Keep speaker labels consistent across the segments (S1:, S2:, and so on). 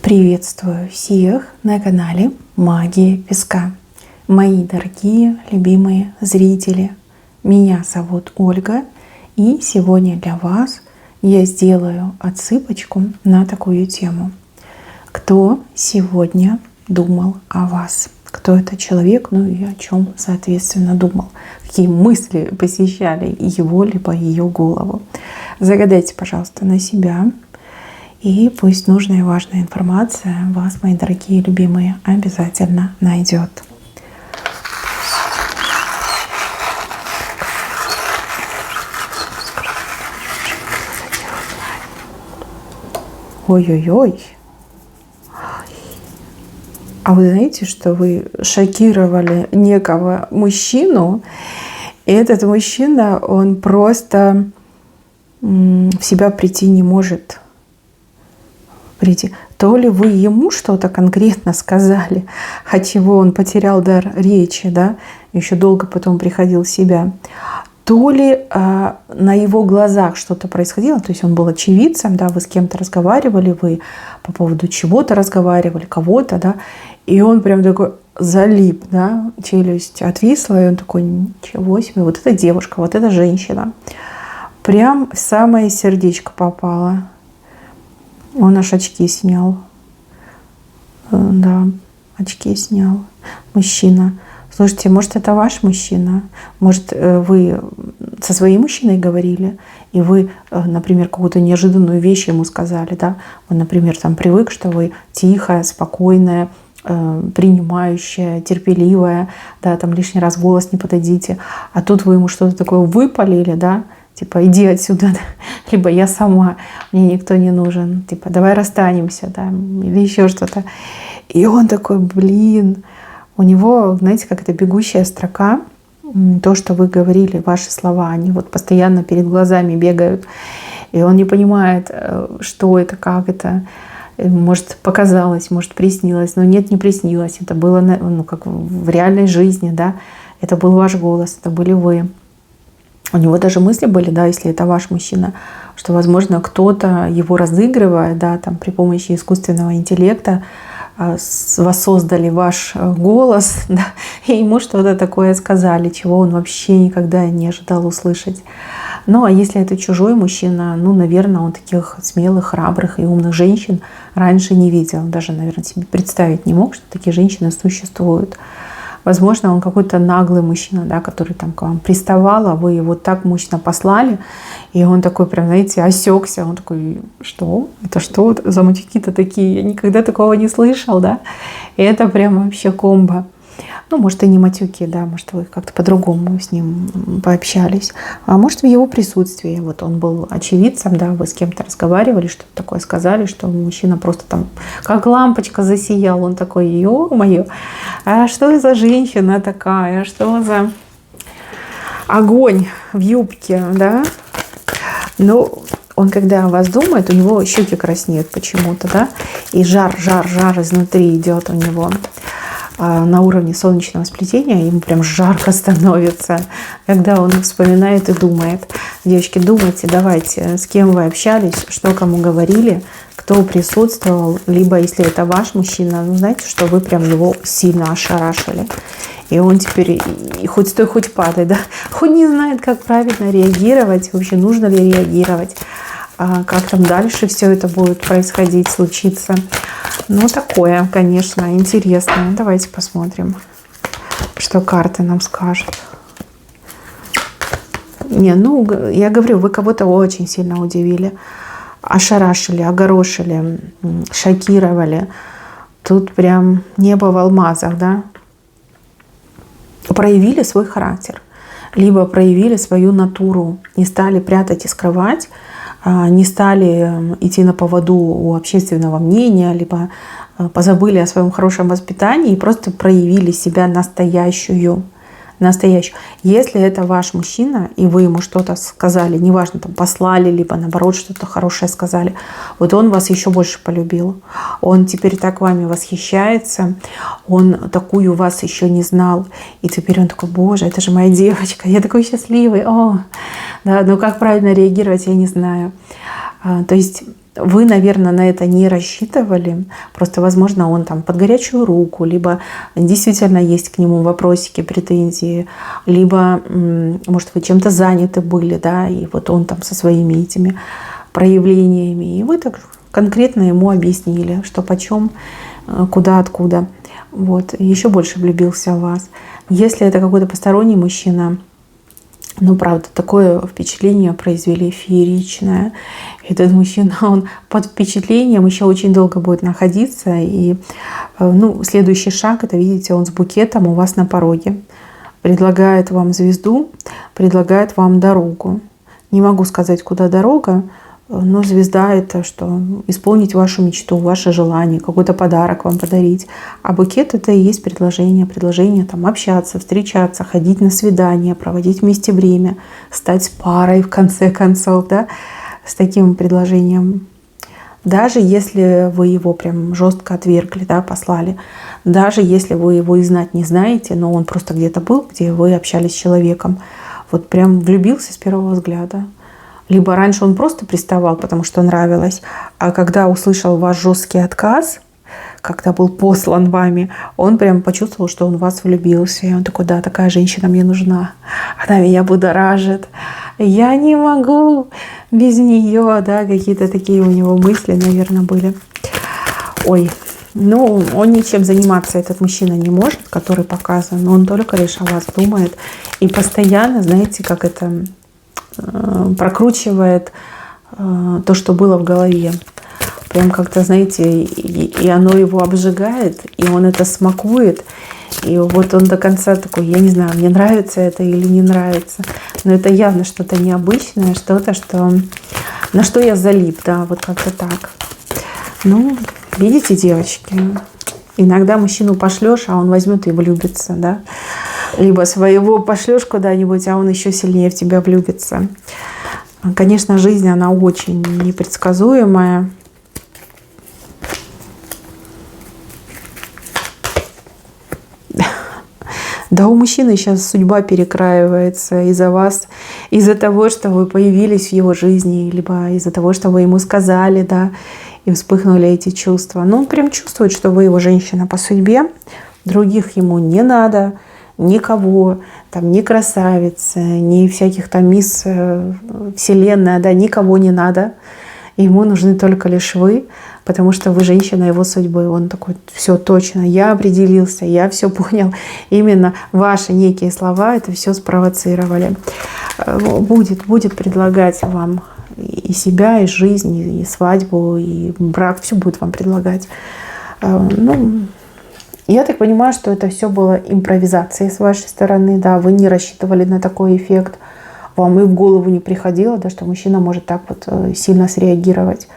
S1: Приветствую всех на канале Магия Песка. Мои дорогие, любимые зрители, меня зовут Ольга, и сегодня для вас я сделаю отсыпочку на такую тему. Кто сегодня думал о вас? Кто этот человек, ну и о чем, соответственно, думал? Какие мысли посещали его либо ее голову? Загадайте, пожалуйста, на себя. И пусть нужная и важная информация вас, мои дорогие любимые, обязательно найдет. Ой-ой-ой. А вы знаете, что вы шокировали некого мужчину? И этот мужчина, он просто в себя прийти не может. То ли вы ему что-то конкретно сказали, от чего он потерял дар речи, да, еще долго потом приходил в себя, то ли на его глазах что-то происходило, то есть он был очевидцем, да, вы с кем-то разговаривали, вы по поводу чего-то разговаривали, кого-то, да, и он прям такой залип, да, челюсть отвисла, и он такой: ничего себе, вот эта девушка, вот эта женщина, прям в самое сердечко попала. Он аж очки снял. Да, очки снял. Мужчина. Слушайте, может, это ваш мужчина? Может, вы со своим мужчиной говорили, и вы, например, какую-то неожиданную вещь ему сказали, да? Он, например, там привык, что вы тихая, спокойная, принимающая, терпеливая, да, там лишний раз в голос не подадите. А тут вы ему что-то такое выпалили, да? Типа, иди отсюда, либо я сама, мне никто не нужен, типа, давай расстанемся, да, или еще что-то. И он такой: блин, у него, знаете, как это бегущая строка, то, что вы говорили, ваши слова, они вот постоянно перед глазами бегают, и он не понимает, что это, как это, может, показалось, может, приснилось, но нет, не приснилось, это было, ну, как в реальной жизни, да, это был ваш голос, это были вы. У него даже мысли были, да, если это ваш мужчина, что, возможно, кто-то его разыгрывает, да, там при помощи искусственного интеллекта воссоздали ваш голос, да, и ему что-то такое сказали, чего он вообще никогда не ожидал услышать. Ну, а если это чужой мужчина, ну, наверное, он таких смелых, храбрых и умных женщин раньше не видел. Даже, наверное, себе представить не мог, что такие женщины существуют. Возможно, он какой-то наглый мужчина, да, который там к вам приставал, а вы его так мощно послали, и он такой прям, знаете, осекся. Он такой: что? Это что за мутики-то такие? Я никогда такого не слышал, да? И это прям вообще комбо. Ну, может, и не матюки, да, может, вы как-то по-другому с ним пообщались. А может, в его присутствии. Вот он был очевидцем, да, вы с кем-то разговаривали, что-то такое сказали, что мужчина просто там как лампочка засиял. Он такой: ё-моё, а что за женщина такая? Что за огонь в юбке, да? Ну, он, когда о вас думает, у него щеки краснеют почему-то, да? И жар изнутри идет у него. На уровне солнечного сплетения ему прям жарко становится, когда он вспоминает и думает. Девочки, думайте, давайте, с кем вы общались, что кому говорили, кто присутствовал, либо если это ваш мужчина, ну, знаете, что вы прям его сильно ошарашили. И он теперь и хоть стой, хоть падай, да, хоть не знает, как правильно реагировать, вообще нужно ли реагировать, как там дальше все это будет происходить, случиться. Ну, такое, конечно, интересное. Давайте посмотрим, что карты нам скажут. Не, ну, я говорю, вы кого-то очень сильно удивили, ошарашили, огорошили, шокировали. Тут прям небо в алмазах, да? Проявили свой характер, либо проявили свою натуру, не стали прятать и скрывать, не стали идти на поводу у общественного мнения, либо позабыли о своем хорошем воспитании и просто проявили себя настоящую. Если это ваш мужчина, и вы ему что-то сказали, неважно, там послали, либо наоборот что-то хорошее сказали, вот он вас еще больше полюбил. Он теперь так вами восхищается, он такую вас еще не знал. И теперь он такой: боже, это же моя девочка, я такой счастливый. О, да, но как правильно реагировать, я не знаю. То есть вы, наверное, на это не рассчитывали. Просто, возможно, он там под горячую руку, либо действительно есть к нему вопросики, претензии, либо, может, вы чем-то заняты были, да, и вот он там со своими этими проявлениями. И вы так конкретно ему объяснили, что почем, куда, откуда. Вот. Еще больше влюбился в вас. Если это какой-то посторонний мужчина, ну, правда, такое впечатление произвели фееричное. Этот мужчина, он под впечатлением еще очень долго будет находиться. И, ну, следующий шаг, это, видите, он с букетом у вас на пороге. Предлагает вам звезду, предлагает вам дорогу. Не могу сказать, куда дорога, но звезда — это что? Исполнить вашу мечту, ваше желание, какой-то подарок вам подарить. А букет — это и есть предложение. Предложение там общаться, встречаться, ходить на свидания, проводить вместе время, стать парой в конце концов, да, с таким предложением. Даже если вы его прям жестко отвергли, да, послали, даже если вы его и знать не знаете, но он просто где-то был, где вы общались с человеком, вот прям влюбился с первого взгляда. Либо раньше он просто приставал, потому что нравилось, а когда услышал ваш жесткий отказ, когда был послан вами, он прям почувствовал, что он в вас влюбился. И он такой: да, такая женщина мне нужна, она меня будоражит, я не могу без нее, да, какие-то такие у него мысли, наверное, были. Ой, ну, он ничем заниматься, этот мужчина, не может, который показан, он только лишь о вас думает. И постоянно, знаете, как это... прокручивает то, что было в голове. Прям как-то, знаете, и оно его обжигает, и он это смакует. И вот он до конца такой: я не знаю, мне нравится это или не нравится. Но это явно что-то необычное, что-то, на что я залип, да, вот как-то так. Ну, видите, девочки, иногда мужчину пошлешь, а он возьмет и влюбится, да. Либо своего пошлешь куда-нибудь, а он еще сильнее в тебя влюбится. Конечно, жизнь, она очень непредсказуемая. Да, у мужчины сейчас судьба перекраивается из-за вас, из-за того, что вы появились в его жизни, либо из-за того, что вы ему сказали, да, и вспыхнули эти чувства. Но он прям чувствует, что вы его женщина по судьбе, других ему не надо, никого, там, ни красавицы, ни всяких там мисс Вселенная, да, никого не надо. Ему нужны только лишь вы, потому что вы женщина его судьбы. Он такой: все точно, я определился, я все понял. Именно ваши некие слова это все спровоцировали. Будет предлагать вам и себя, и жизнь, и свадьбу, и брак, все будет вам предлагать. Ну, я так понимаю, что это все было импровизацией с вашей стороны, да, вы не рассчитывали на такой эффект, вам и в голову не приходило, да, что мужчина может так вот сильно среагировать.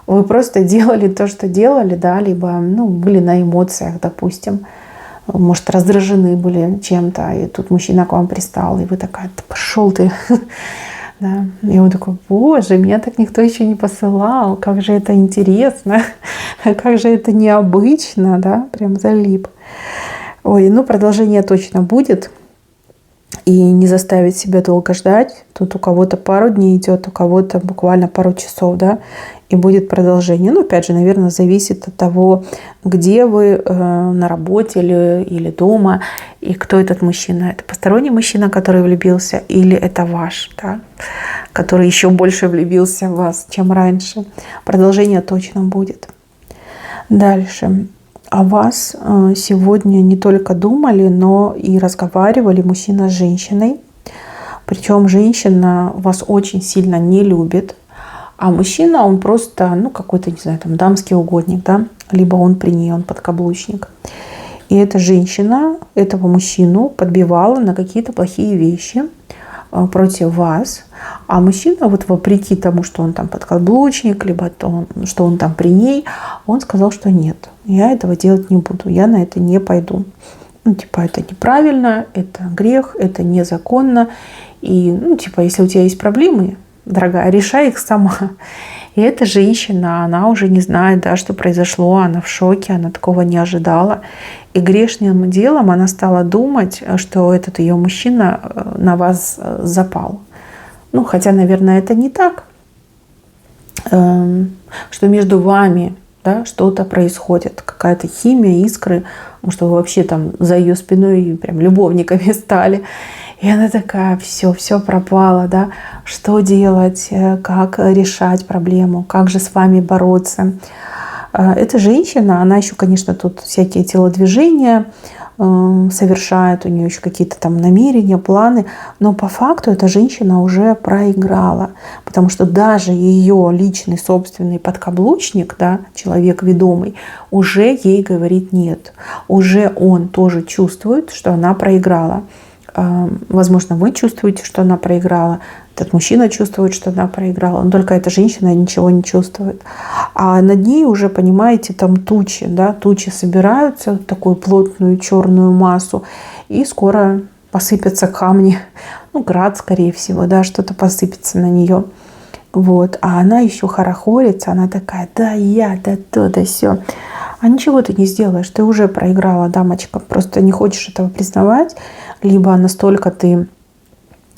S1: Вы просто делали то, что делали, да, либо, ну, были на эмоциях, допустим, может, раздражены были чем-то, и тут мужчина к вам пристал, и вы такая: да пошел ты. Да. И он такой: боже, меня так никто еще не посылал, как же это интересно, как же это необычно, да, прям залип. Ой, ну продолжение точно будет, и не заставить себя долго ждать. Тут у кого-то пару дней идет, у кого-то буквально пару часов, да, и будет продолжение. Ну, опять же, наверное, зависит от того, где вы, на работе или дома, и кто этот мужчина. Это посторонний мужчина, который влюбился, или это ваш, да, который еще больше влюбился в вас, чем раньше. Продолжение точно будет. Дальше. О вас сегодня не только думали, но и разговаривали мужчина с женщиной. Причем женщина вас очень сильно не любит, а мужчина, он просто, ну, какой-то, не знаю, там, дамский угодник, да, либо он при ней, он подкаблучник. И эта женщина этого мужчину подбивала на какие-то плохие вещи против вас. А мужчина, вот вопреки тому, что он там подкаблучник, либо то, что он там при ней, он сказал, что нет, я этого делать не буду, я на это не пойду. Ну, типа, это неправильно, это грех, это незаконно. И, ну, типа, если у тебя есть проблемы, дорогая, решай их сама. И эта женщина, она уже не знает, да, что произошло, она в шоке, она такого не ожидала. И грешным делом она стала думать, что этот ее мужчина на вас запал. Ну, хотя, наверное, это не так. что между вами, да, что-то происходит, какая-то химия, искры, может, вы вообще там за ее спиной прям любовниками стали. И она такая: все пропало, да, что делать, как решать проблему, как же с вами бороться. Эта женщина, она еще, конечно, тут всякие телодвижения совершает, у нее еще какие-то там намерения, планы, но по факту эта женщина уже проиграла, потому что даже ее личный собственный подкаблучник, да, человек ведомый, уже ей говорит нет, уже он тоже чувствует, что она проиграла. Возможно, вы чувствуете, что она проиграла, этот мужчина чувствует, что она проиграла, но только эта женщина ничего не чувствует. А над ней уже, понимаете, там тучи, да, тучи собираются в такую плотную черную массу, и скоро посыпятся камни, ну, град, скорее всего, да, что-то посыпется на нее. Вот. А она еще хорохорится, она такая: да я, да то, да сё. А ничего ты не сделаешь, ты уже проиграла, дамочка, просто не хочешь этого признавать, либо настолько ты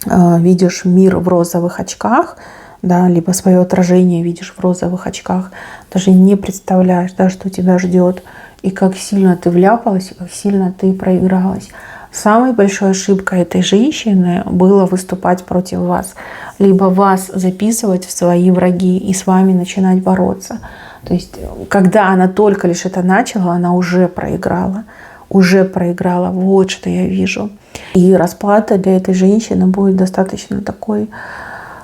S1: видишь мир в розовых очках, да, либо свое отражение видишь в розовых очках, даже не представляешь, да, что тебя ждет, и как сильно ты вляпалась, и как сильно ты проигралась. Самой большой ошибкой этой женщины было выступать против вас, либо вас записывать в свои враги и с вами начинать бороться. То есть, когда она только лишь это начала, она уже проиграла. Уже проиграла. Вот что я вижу. И расплата для этой женщины будет достаточно такой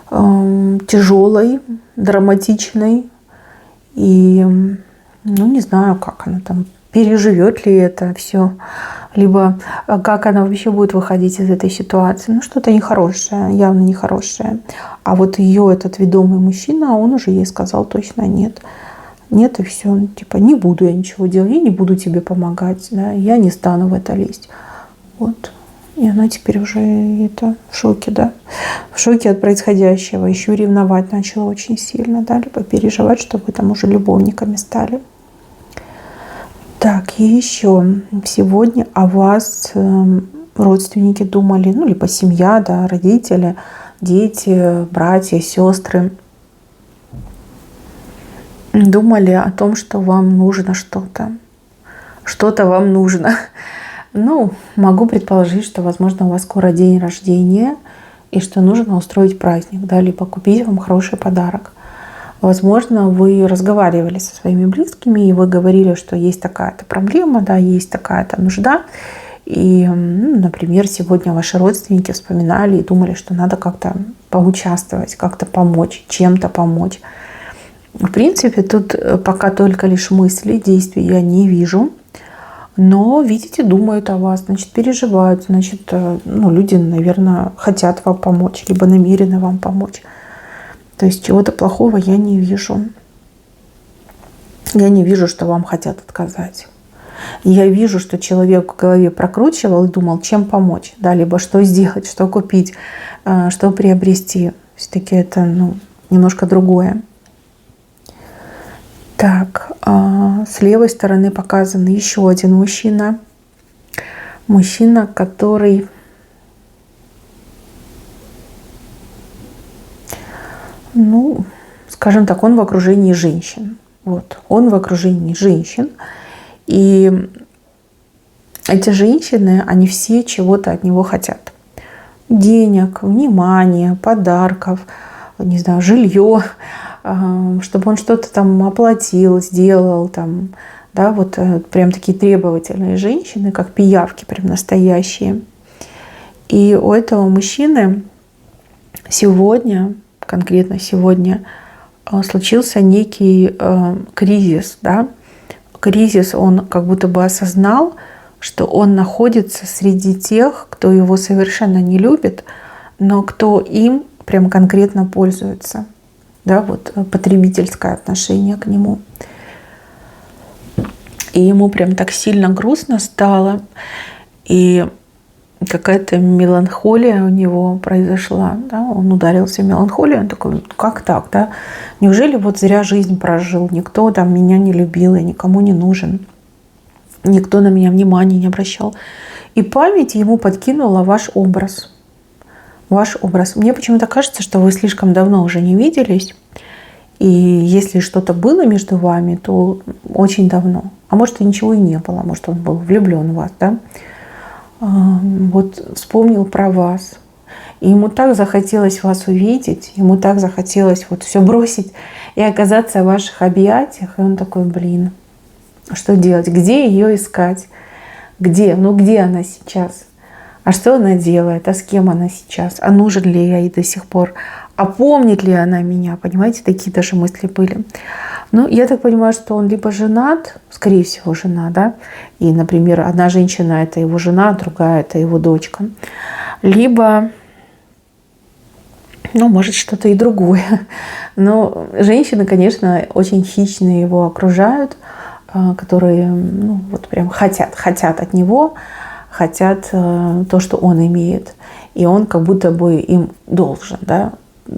S1: тяжелой, драматичной. И, ну, не знаю, как она там переживет ли это все, либо как она вообще будет выходить из этой ситуации. Ну, что-то нехорошее, явно нехорошее. А вот ее этот ведомый мужчина, он уже ей сказал точно нет. Нет, и все. Типа, не буду я ничего делать, я не буду тебе помогать, да, я не стану в это лезть. Вот. И она теперь уже это в шоке, да. В шоке от происходящего. Еще ревновать начала очень сильно, да, либо переживать, что вы там уже любовниками стали. Так, и еще сегодня о вас родственники думали, ну, либо семья, да, родители, дети, братья, сестры. Думали о том, что вам нужно что-то. Что-то вам нужно. Ну, могу предположить, что, возможно, у вас скоро день рождения, и что нужно устроить праздник, да, либо купить вам хороший подарок. Возможно, вы разговаривали со своими близкими, и вы говорили, что есть такая-то проблема, да, есть такая-то нужда. И, например, сегодня ваши родственники вспоминали и думали, что надо как-то поучаствовать, как-то помочь, чем-то помочь. В принципе, тут пока только лишь мысли, действий я не вижу. Но, видите, думают о вас, значит, переживают, значит, ну, люди, наверное, хотят вам помочь, либо намерены вам помочь. То есть чего-то плохого я не вижу. Я не вижу, что вам хотят отказать. Я вижу, что человек в голове прокручивал и думал, чем помочь, да, либо что сделать, что купить, что приобрести. Все-таки это, ну, немножко другое. Так, с левой стороны показан еще один мужчина. Мужчина, который ну, скажем так, он в окружении женщин. Вот, он в окружении женщин. И эти женщины, они все чего-то от него хотят. Денег, внимания, подарков, не знаю, жилье, чтобы он что-то там оплатил, сделал, там, да, вот прям такие требовательные женщины, как пиявки, прям настоящие. И у этого мужчины сегодня, конкретно сегодня, случился некий кризис, да. Кризис, он как будто бы осознал, что он находится среди тех, кто его совершенно не любит, но кто им прям конкретно пользуется. Да, вот потребительское отношение к нему. И ему прям так сильно грустно стало. И какая-то меланхолия у него произошла. Да? Он ударился в меланхолию. Он такой, как так? Да? Неужели вот зря жизнь прожил? Никто там меня не любил, я никому не нужен. Никто на меня внимания не обращал. И память ему подкинула ваш образ. Ваш образ. Мне почему-то кажется, что вы слишком давно уже не виделись. И если что-то было между вами, то очень давно. А может, и ничего и не было. Может, он был влюблен в вас, да? Вот вспомнил про вас. И ему так захотелось вас увидеть, ему так захотелось вот все бросить и оказаться в ваших объятиях. И он такой, блин, что делать? Где ее искать? Где? Ну где она сейчас? А что она делает? А с кем она сейчас? А нужен ли я ей до сих пор? А помнит ли она меня? Понимаете, такие даже мысли были. Ну, я так понимаю, что он либо женат, скорее всего, жена, да? И, например, одна женщина — это его жена, другая — это его дочка. Либо, ну, может, что-то и другое. Но женщины, конечно, очень хищно его окружают, которые, ну, вот прям хотят от него, хотят то, что он имеет. И он как будто бы им должен, да?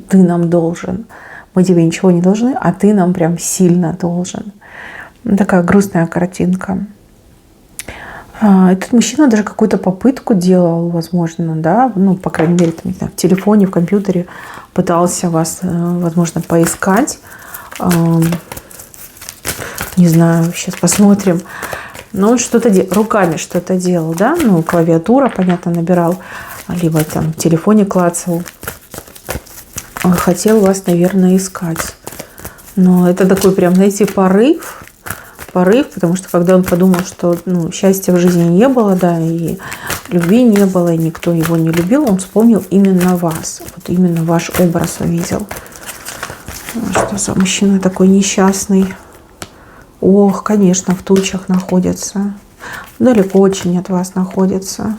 S1: Ты нам должен. Мы тебе ничего не должны, а ты нам прям сильно должен. Такая грустная картинка. Этот мужчина даже какую-то попытку делал, возможно, да, ну, по крайней мере, там, не знаю, в телефоне, в компьютере пытался вас, возможно, поискать. Не знаю, сейчас посмотрим. Но он что-то руками что-то делал, да, ну, клавиатура, понятно, набирал, либо там в телефоне клацал. Он хотел вас, наверное, искать. Но это такой прям, знаете, порыв, потому что когда он подумал, что, ну, счастья в жизни не было, да, и любви не было, и никто его не любил, он вспомнил именно вас. Вот именно ваш образ увидел. Что за мужчина такой несчастный? Ох, конечно, в тучах находится. Далеко очень от вас находится.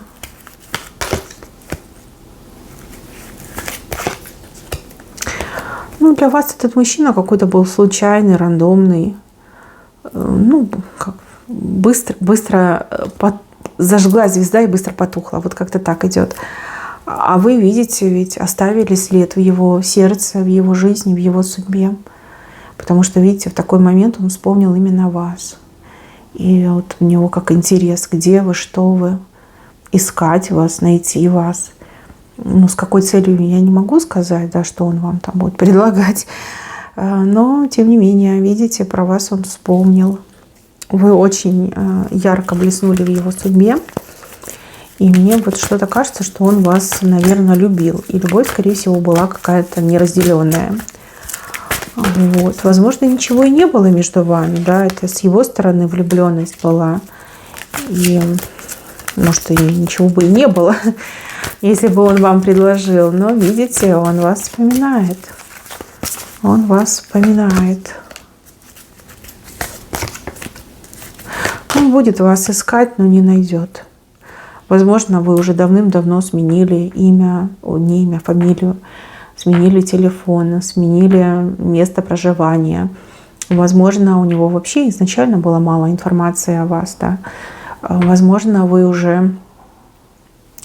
S1: Ну, для вас этот мужчина какой-то был случайный, рандомный. Ну, как быстро зажгла звезда и быстро потухла. Вот как-то так идет. А вы видите, ведь оставили след в его сердце, в его жизни, в его судьбе. Потому что, видите, в такой момент он вспомнил именно вас. И вот у него как интерес, где вы, что вы, искать вас, найти вас. Ну, с какой целью, я не могу сказать, да, что он вам там будет предлагать. Но, тем не менее, видите, про вас он вспомнил. Вы очень ярко блеснули в его судьбе. И мне вот что-то кажется, что он вас, наверное, любил. И любовь, скорее всего, была какая-то неразделенная. Вот. Возможно, ничего и не было между вами. Да? Это с его стороны влюбленность была. И, может, и ничего бы и не было, если бы он вам предложил. Но, видите, он вас вспоминает. Он вас вспоминает. Он будет вас искать, но не найдет. Возможно, вы уже давным-давно сменили имя, не имя, фамилию, сменили телефон, сменили место проживания. Возможно, у него вообще изначально было мало информации о вас. Да? Возможно, вы уже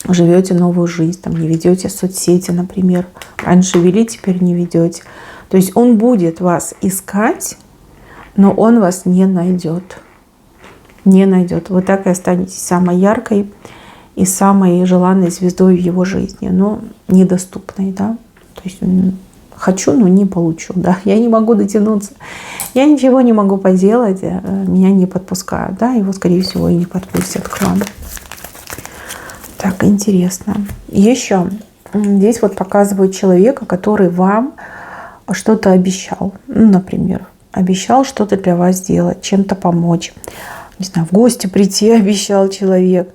S1: живете новую жизнь, там, не ведете соцсети, например. Раньше вели, теперь не ведете. То есть он будет вас искать, но он вас не найдет. Не найдет. Вы так и останетесь самой яркой и самой желанной звездой в его жизни, но недоступной, да. То есть хочу, но не получу, да. Я не могу дотянуться, я ничего не могу поделать, меня не подпускают, да. Его, скорее всего, и не подпустят к вам. Так, интересно. Еще здесь вот показывают человека, который вам что-то обещал. Ну, например, обещал что-то для вас сделать, чем-то помочь. Не знаю, в гости прийти обещал человек.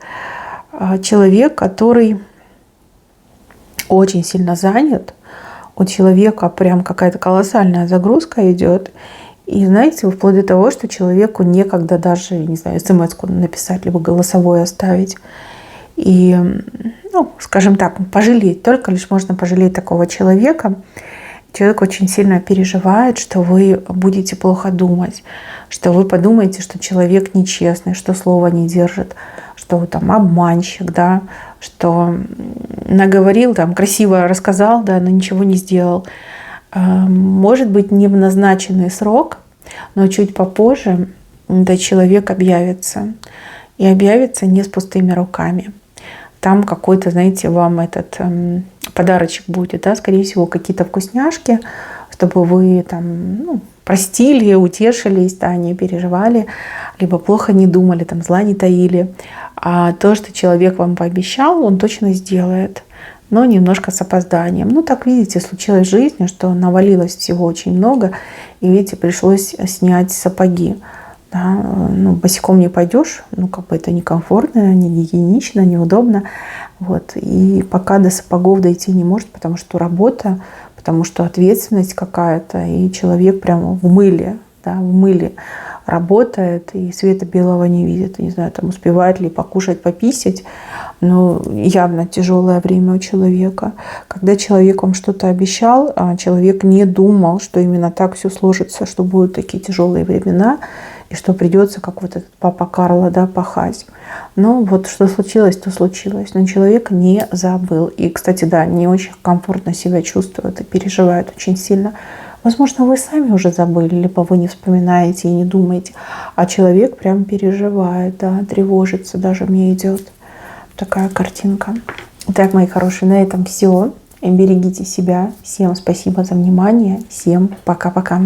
S1: Человек, который очень сильно занят. У человека прям какая-то колоссальная загрузка идет. И знаете, вплоть до того, что человеку некогда даже, не знаю, смс-ку написать, либо голосовое оставить. И, ну, скажем так, пожалеть. Только лишь можно пожалеть такого человека. Человек очень сильно переживает, что вы будете плохо думать, что вы подумаете, что человек нечестный, что слово не держит, что там обманщик, да, что наговорил, там, красиво рассказал, да, но ничего не сделал. Может быть, не в назначенный срок, но чуть попозже этот человек объявится. И объявится не с пустыми руками. Там какой-то, знаете, вам этот подарочек будет, да, скорее всего, какие-то вкусняшки, чтобы вы там, ну, простили, утешились, да, не переживали, либо плохо не думали, там, зла не таили. А то, что человек вам пообещал, он точно сделает, но немножко с опозданием. Ну, так, видите, случилось в жизни, что навалилось всего очень много, и, видите, пришлось снять сапоги. Да, ну, босиком не пойдешь, ну, как бы это некомфортно, не гигиенично, неудобно. Вот. И пока до сапогов дойти не может, потому что работа, потому что ответственность какая-то, и человек прямо в мыле, да, в мыле работает, и света белого не видит. Не знаю, там успевает ли покушать, пописать, но явно тяжелое время у человека. Когда человек вам что-то обещал, а человек не думал, что именно так все сложится, что будут такие тяжелые времена, и что придется, как вот этот папа Карло, да, пахать. Но вот что случилось, то случилось. Но человек не забыл. И, кстати, да, не очень комфортно себя чувствует и переживает очень сильно. Возможно, вы сами уже забыли, либо вы не вспоминаете и не думаете. А человек прям переживает, да, тревожится. Даже мне идет такая картинка. Итак, мои хорошие, на этом все. Берегите себя. Всем спасибо за внимание. Всем пока-пока.